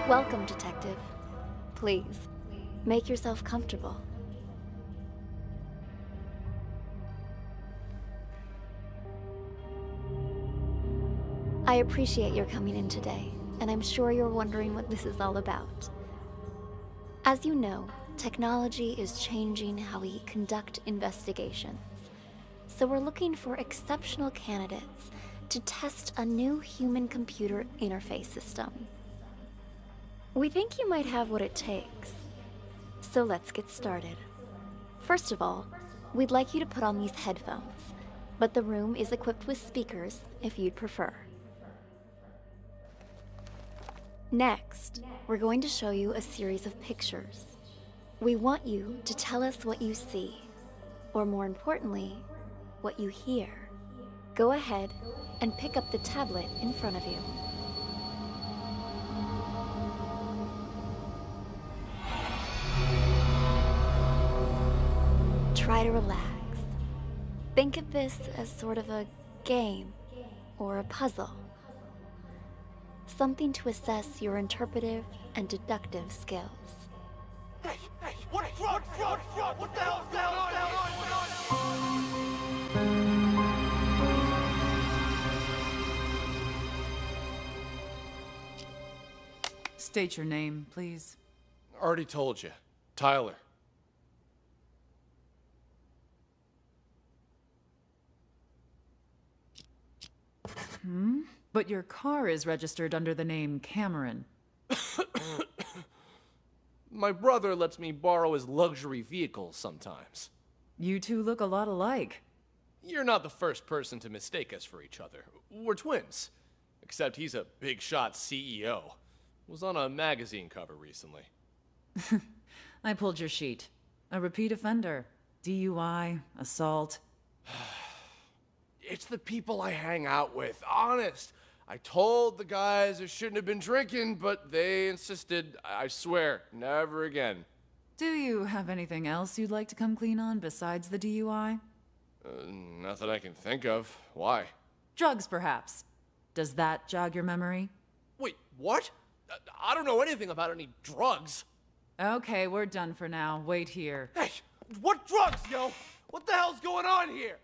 Welcome, Detective. Please, make yourself comfortable. I appreciate your coming in today, and I'm sure you're wondering what this is all about. As you know, technology is changing how we conduct investigations. So we're looking for exceptional candidates to test a new human-computer interface system. We think you might have what it takes. So let's get started. First of all, we'd like you to put on these headphones, but the room is equipped with speakers if you'd prefer. Next, we're going to show you a series of pictures. We want you to tell us what you see, or more importantly, what you hear. Go ahead and pick up the tablet in front of you. Try to relax. Think of this as sort of a game or a puzzle. Something to assess your interpretive and deductive skills. Hey, what the hell's going on? State your name, please. Already told you. Tyler. But your car is registered under the name Cameron. My brother lets me borrow his luxury vehicles sometimes. You two look a lot alike. You're not the first person to mistake us for each other. We're twins. Except he's a big shot CEO. Was on a magazine cover recently. I pulled your sheet. A repeat offender. DUI, assault. It's the people I hang out with, honest. I told the guys I shouldn't have been drinking, but they insisted. I swear, never again. Do you have anything else you'd like to come clean on besides the DUI? Not that I can think of. Why? Drugs, perhaps. Does that jog your memory? Wait, what? I don't know anything about any drugs. Okay, we're done for now. Wait here. Hey, what drugs, yo? What the hell's going on here?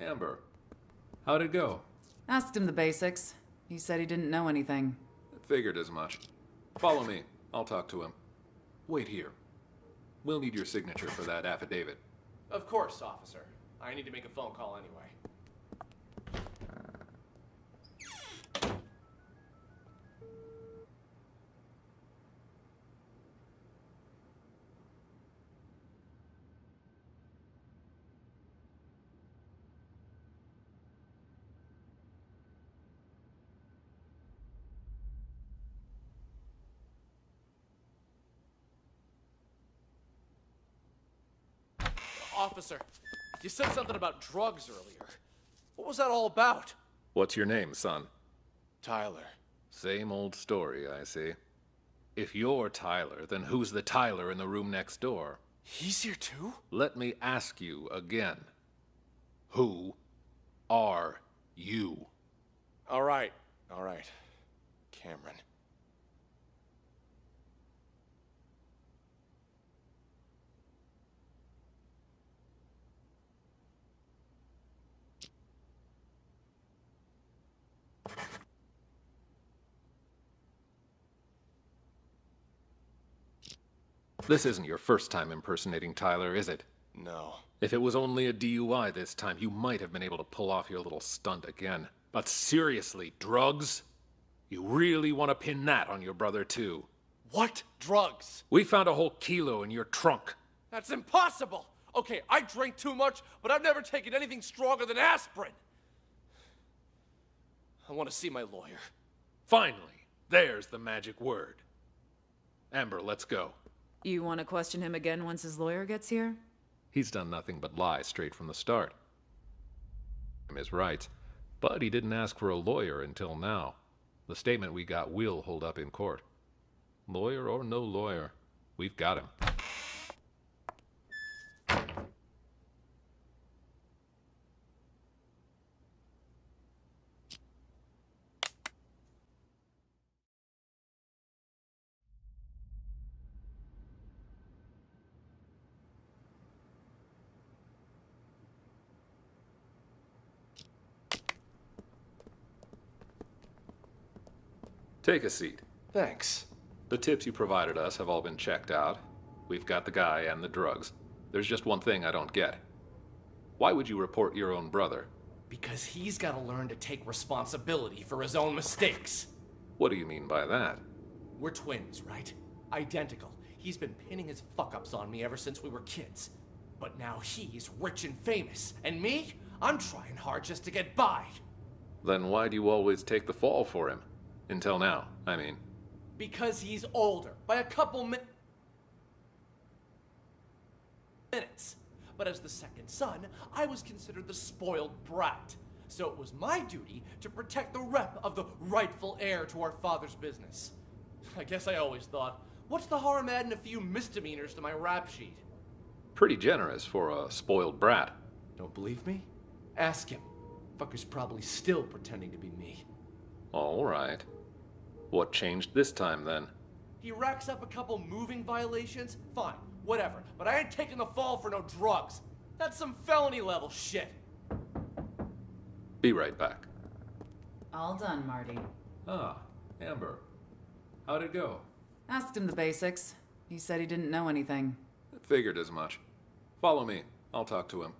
Amber, how'd it go? Asked him the basics. He said he didn't know anything. Figured as much. Follow me. I'll talk to him. Wait here. We'll need your signature for that affidavit. Of course, officer. I need to make a phone call anyway. Officer, you said something about drugs earlier. What was that all about? What's your name, son? Tyler. Same old story, I see. If you're Tyler, then who's the Tyler in the room next door? He's here too? Let me ask you again. Who are you? All right. Cameron. This isn't your first time impersonating Tyler, is it? No. If it was only a DUI this time, you might have been able to pull off your little stunt again. But seriously, drugs? You really want to pin that on your brother, too? What drugs? We found a whole kilo in your trunk. That's impossible! Okay, I drink too much, but I've never taken anything stronger than aspirin. I want to see my lawyer. Finally, there's the magic word. Amber, let's go. You want to question him again once his lawyer gets here? He's done nothing but lie straight from the start. His rights, but he didn't ask for a lawyer until now. The statement we got will hold up in court. Lawyer or no lawyer, we've got him. Take a seat. Thanks. The tips you provided us have all been checked out. We've got the guy and the drugs. There's just one thing I don't get. Why would you report your own brother? Because he's gotta learn to take responsibility for his own mistakes. What do you mean by that? We're twins, right? Identical. He's been pinning his fuck-ups on me ever since we were kids. But now he's rich and famous. And me? I'm trying hard just to get by. Then why do you always take the fall for him? Until now, I mean. Because he's older. By a couple minutes. But as the second son, I was considered the spoiled brat. So it was my duty to protect the rep of the rightful heir to our father's business. I guess I always thought, what's the harm adding a few misdemeanors to my rap sheet? Pretty generous for a spoiled brat. Don't believe me? Ask him. Fucker's probably still pretending to be me. All right. What changed this time, then? He racks up a couple moving violations? Fine, whatever. But I ain't taking the fall for no drugs. That's some felony level shit. Be right back. All done, Marty. Ah, Amber. How'd it go? Asked him the basics. He said he didn't know anything. Figured as much. Follow me. I'll talk to him.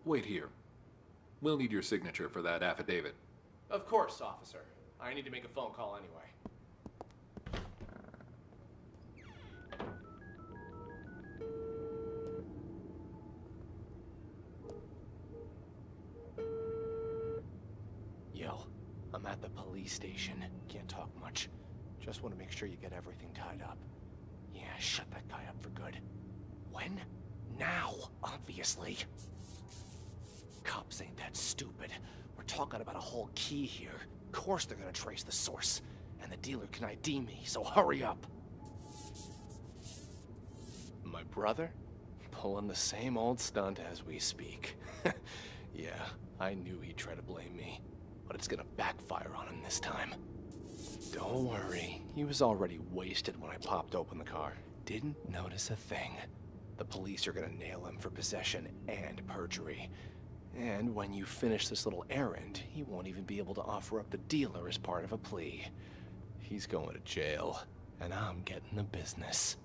Wait here. We'll need your signature for that affidavit. Of course, officer. I need to make a phone call anyway. Yo, I'm at the police station. Can't talk much. Just want to make sure you get everything tied up. Yeah, shut that guy up for good. When? Now, obviously. Cops ain't that stupid. We're talking about a whole key here. Of course they're gonna trace the source. And the dealer can ID me, so hurry up. My brother? Pulling the same old stunt as we speak. Yeah, I knew he'd try to blame me. But it's gonna backfire on him this time. Don't worry, he was already wasted when I popped open the car. Didn't notice a thing. The police are gonna nail him for possession and perjury. And when you finish this little errand, he won't even be able to offer up the dealer as part of a plea. He's going to jail, and I'm getting the business.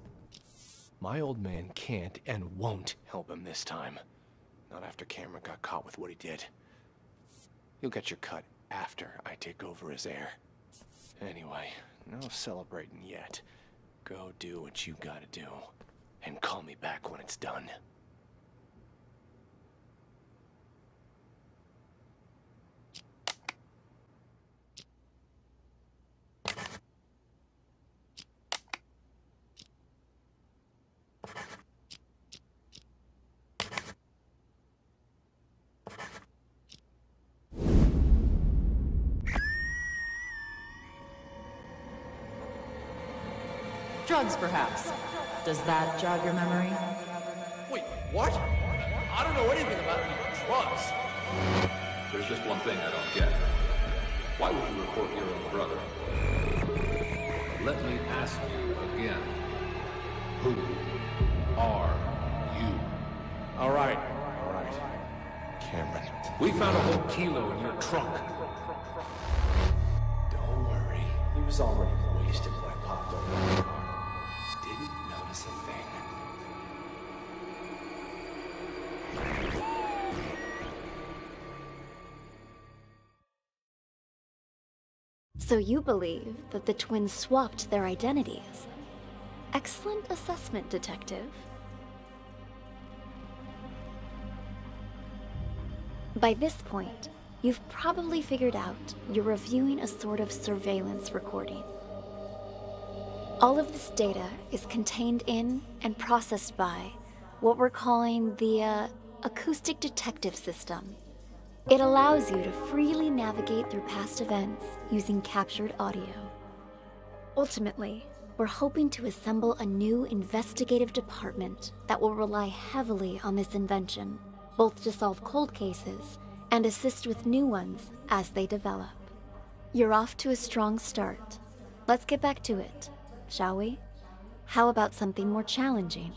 My old man can't and won't help him this time. Not after Cameron got caught with what he did. You'll get your cut after I take over as heir. Anyway, no celebrating yet. Go do what you gotta do, and call me back when it's done. Drugs, perhaps. Does that jog your memory? Wait, what? I don't know anything about any drugs. There's just one thing I don't get. Why would you report your own brother? Let me ask you again. Who are you? All right. Cameron. We found a whole kilo in your trunk. Don't worry. He was already wasted when I popped open the car. Didn't notice a thing. So you believe that the twins swapped their identities? Excellent assessment, Detective. By this point, you've probably figured out you're reviewing a sort of surveillance recording. All of this data is contained in and processed by what we're calling the Acoustic Detective system. It allows you to freely navigate through past events using captured audio. Ultimately, we're hoping to assemble a new investigative department that will rely heavily on this invention, both to solve cold cases and assist with new ones as they develop. You're off to a strong start. Let's get back to it, shall we? How about something more challenging?